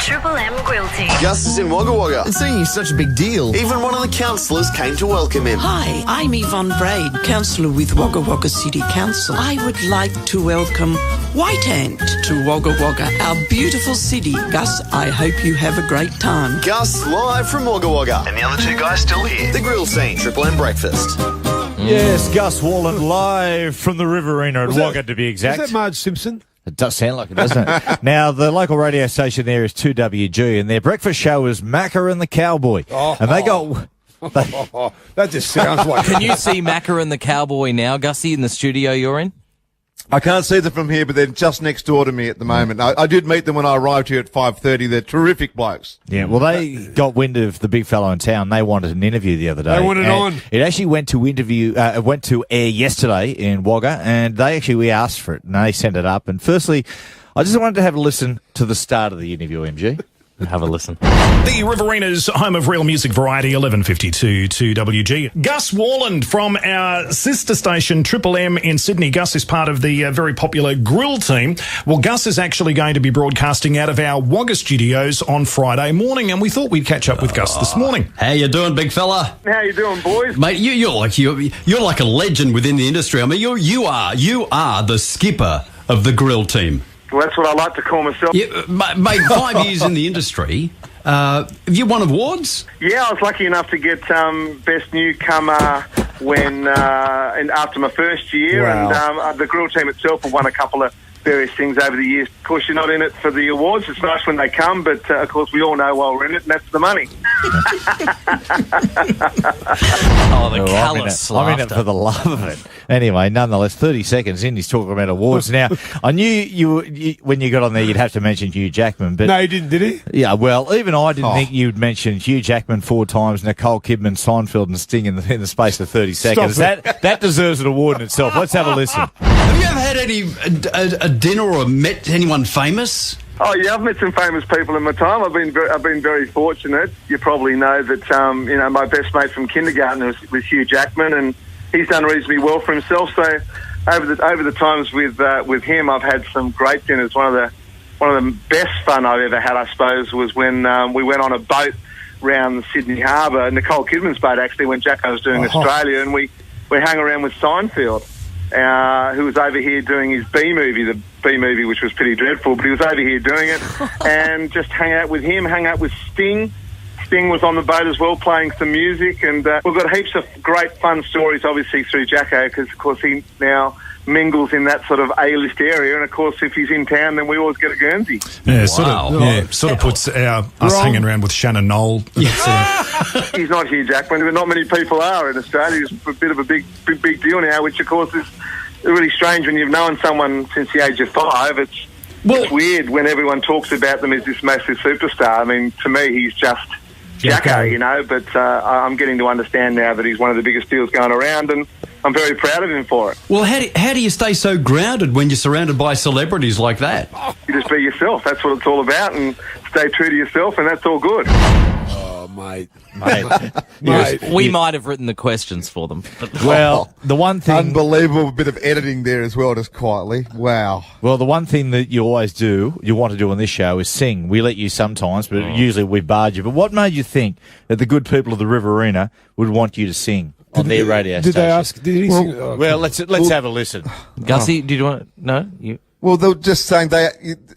Triple M Grill Team. Gus is in Wagga Wagga. And seeing is such a big deal. Even one of the councillors came to welcome him. Hi, I'm Yvonne Braid, councillor with Wagga Wagga City Council. I would like to welcome White Ant to Wagga Wagga, our beautiful city. Gus, I hope you have a great time. Gus live from Wagga Wagga. And the other two guys still here. The grill scene, Triple M breakfast. Yes, Gus Worland live from the Riverina at Wagga, to be exact. Is that Marge Simpson? It does sound like it, doesn't it? Now, the local radio station there is 2WG, and their breakfast show is Macca and the Cowboy. And they got... That just sounds like... Can you see Macca and the Cowboy now, Gussie, in the studio you're in? I can't see them from here, but they're just next door to me at the moment. I did meet them when I arrived here at 5:30. They're terrific blokes. Yeah, well, they got wind of the big fellow in town. They wanted an interview the other day. They wanted on. It actually went to air yesterday in Wagga, and we asked for it, and they sent it up. And firstly, I just wanted to have a listen to the start of the interview, MG. Have a listen. The Riverina's home of real music variety, 1152 2WG. Gus Worland from our sister station, Triple M in Sydney. Gus is part of the very popular Grill Team. Well, Gus is actually going to be broadcasting out of our Wagga studios on Friday morning, and we thought we'd catch up with Gus this morning. How you doing, big fella? How you doing, boys? Mate, you're like a legend within the industry. I mean, you are the skipper of the Grill Team. Well, that's what I like to call myself. Yeah, mate, 5 years in the industry. Have you won awards? Yeah, I was lucky enough to get Best Newcomer when after my first year. Wow. And the Grill Team itself have won a couple of various things over the years. Of course, you're not in it for the awards. It's nice when they come, but of course we all know why we're in it, and that's the money. Callous I'm in it for the love of it. Anyway, nonetheless, 30 seconds in, he's talking about awards. Now, I knew you when you got on there, you'd have to mention Hugh Jackman. But No, he didn't, did he? yeah, well, even I didn't think you'd mention Hugh Jackman 4 times, Nicole Kidman, Seinfeld, and Sting in the space of 30 seconds. That deserves an award in itself. Let's have a listen. Have you ever had a dinner or met anyone famous? Oh yeah, I've met some famous people in my time. I've been very fortunate. You probably know that my best mate from kindergarten was Hugh Jackman, and he's done reasonably well for himself. So over the times with him, I've had some great dinners. One of the best fun I've ever had, I suppose, was when we went on a boat round Sydney Harbour, Nicole Kidman's boat actually, when Jacko was doing Australia, and we hung around with Seinfeld. Who was over here doing his B movie, which was pretty dreadful, but he was over here doing it, and just hang out with him, hang out with Sting. Sting was on the boat as well, playing some music, and we've got heaps of great fun stories, obviously, through Jacko, because, of course, he now mingles in that sort of A-list area, and, of course, if he's in town, then we always get a Guernsey. Yeah, sort of puts us hanging around with Shannon Knoll. He's not Hugh Jackman, but not many people are in Australia. He's a bit of a big deal now, which, of course, is really strange when you've known someone since the age of 5. It's weird when everyone talks about them as this massive superstar. I mean, to me, he's just Jacko, but I'm getting to understand now that he's one of the biggest deals going around, and I'm very proud of him for it. Well, how do you stay so grounded when you're surrounded by celebrities like that? You just be yourself. That's what it's all about, and stay true to yourself, and that's all good. Oh, mate. We might have written the questions for them. Well, the one thing... Unbelievable bit of editing there as well, just quietly. Wow. Well, the one thing that you want to do on this show is sing. We let you sometimes, but usually we barge you. But what made you think that the good people of the Riverina would want you to sing on their radio station? Did they ask? Did he sing? Well, let's have a listen. Gussie, did you want... No? You... Well, they were just saying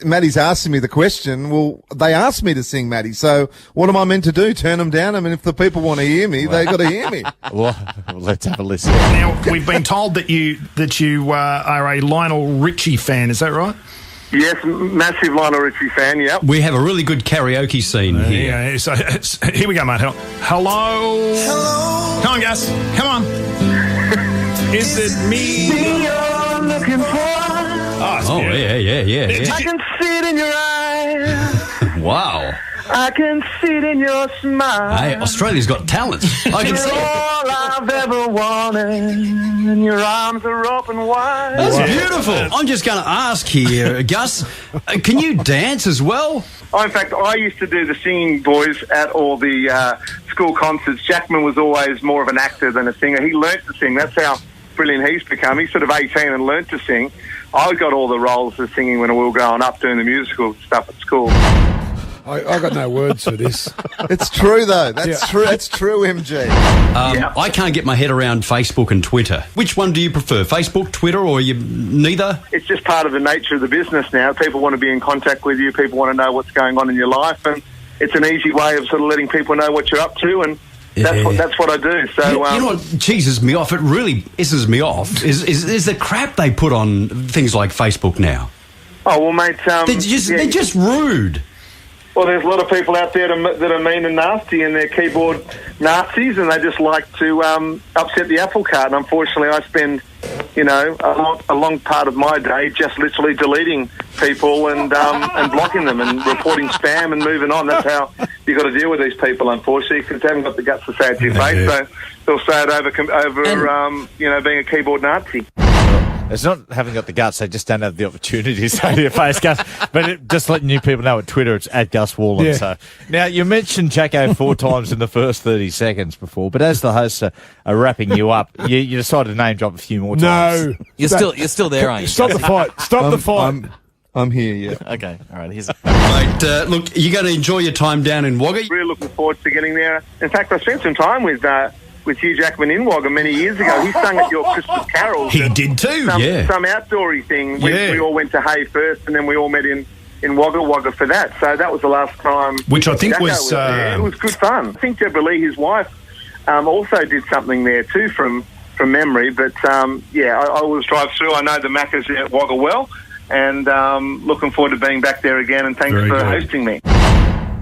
Maddie's asking me the question. Well, they asked me to sing, Maddie. So what am I meant to do? Turn them down? I mean, if the people want to hear me, they've got to hear me. Well, let's have a listen. Now, we've been told that you are a Lionel Richie fan. Is that right? Yes, massive Lionel Richie fan, yep. We have a really good karaoke scene here. Yeah, so here we go, mate. Hello. Hello. Come on, Gus. Come on. Is it me you're looking for? Oh, yeah. I can see it in your eyes. Wow. I can see it in your smile. Hey, Australia's got talent. I can see it. All I've ever wanted, and your arms are open wide. That's beautiful. I'm just going to ask here, Gus, can you dance as well? Oh, in fact, I used to do the singing, boys, at all the school concerts. Jackman was always more of an actor than a singer. He learnt to sing. That's how brilliant he's become. He's sort of 18 and learnt to sing. I got all the roles of singing when we were growing up doing the musical stuff at school. I got no words for this. It's true, though. That's true. That's true, MG. I can't get my head around Facebook and Twitter. Which one do you prefer, Facebook, Twitter, or you neither? It's just part of the nature of the business now. People want to be in contact with you. People want to know what's going on in your life, and it's an easy way of sort of letting people know what you're up to, and that's what I do. So you know what cheeses me off? It really pisses me off. Is the crap they put on things like Facebook now? Oh well, mate. They're just rude. Well, there's a lot of people out there that are mean and nasty, and they're keyboard Nazis, and they just like to upset the apple cart. And unfortunately, I spend, a long part of my day just literally deleting people and blocking them and reporting spam and moving on. That's how you got to deal with these people, unfortunately, because they haven't got the guts to say it to your face. So they'll say it over being a keyboard Nazi. It's not having got the guts, they just don't have the opportunity to say to your face, Gus. But just letting new people know at Twitter, it's at Gus Worland. Yeah. So now, you mentioned Jacko 4 times in the first 30 seconds before, but as the hosts are wrapping you up, you decided to name drop a few more times. No. You're still there, aren't you? Stop the fight. Stop the fight. I'm here, yeah. Okay, all right. Here's Mate, look, you're going to enjoy your time down in Wagga. Really looking forward to getting there. In fact, I spent some time with Hugh Jackman in Wagga many years ago. He sung at your Christmas carols. He did too, Some outdoorsy thing. We all went to Hay first, and then we all met in Wagga Wagga for that. So that was the last time. Which I think Jacko was... there. It was good fun. I think Deborah Lee, his wife, also did something there too from memory. But, I always drive through. I know the Maccas at Wagga well, and looking forward to being back there again, and thanks for hosting me.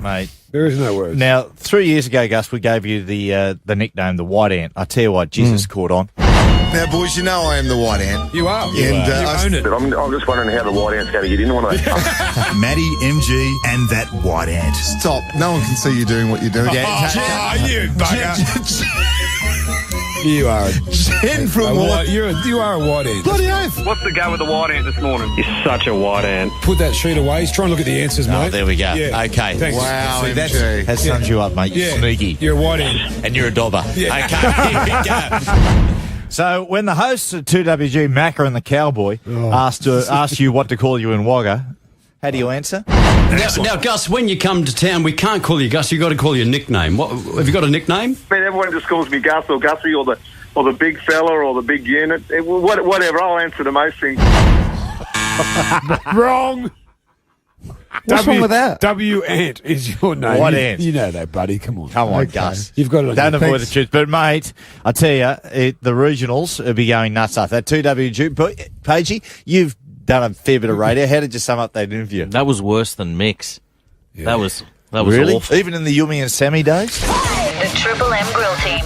Mate. There is no words. Now, 3 years ago, Gus, we gave you the nickname, the White Ant. I tell you what, Jesus caught on. Now, boys, you know I am the White Ant. You are. You own it. I'm just wondering how the White Ant's going to get in one of those. Maddie, MG, and that White Ant. Stop. No one can see you doing what you're doing. You bugger. You are a Jen from you are a white ant. Bloody oath. What's the go with the White Ant this morning? You're such a white ant. Put that sheet away. He's trying to look at the answers, mate. Oh, there we go. Yeah. Okay. Thanks. Wow, See, MG. that sums you up, mate. You're sneaky. You're a white ant. And you're a dobber. Yeah. Okay, here we go. So when the hosts at 2WG, Macca and the Cowboy, asked you what to call you in Wagga, how do you answer? Now, Gus, when you come to town, we can't call you Gus. You've got to call you a nickname. What, have you got a nickname? I mean, everyone just calls me Gus or Gussie or the big fella or the big unit. Whatever, I'll answer to most things. Wrong. What's wrong with that? W Ant is your name. White Ant. You know that, buddy. Come on. Come on, Gus. You've got it on Don't your avoid the thanks. truth. But, mate, I tell you, the regionals will be going nuts after that. 2WG. But, Pagey, you've done a fair bit of radio. How did you sum up that interview? That was worse than Mix. Yeah. That was Really? awful. Even in the Yumi and Sammy days? The Triple M Grill Team.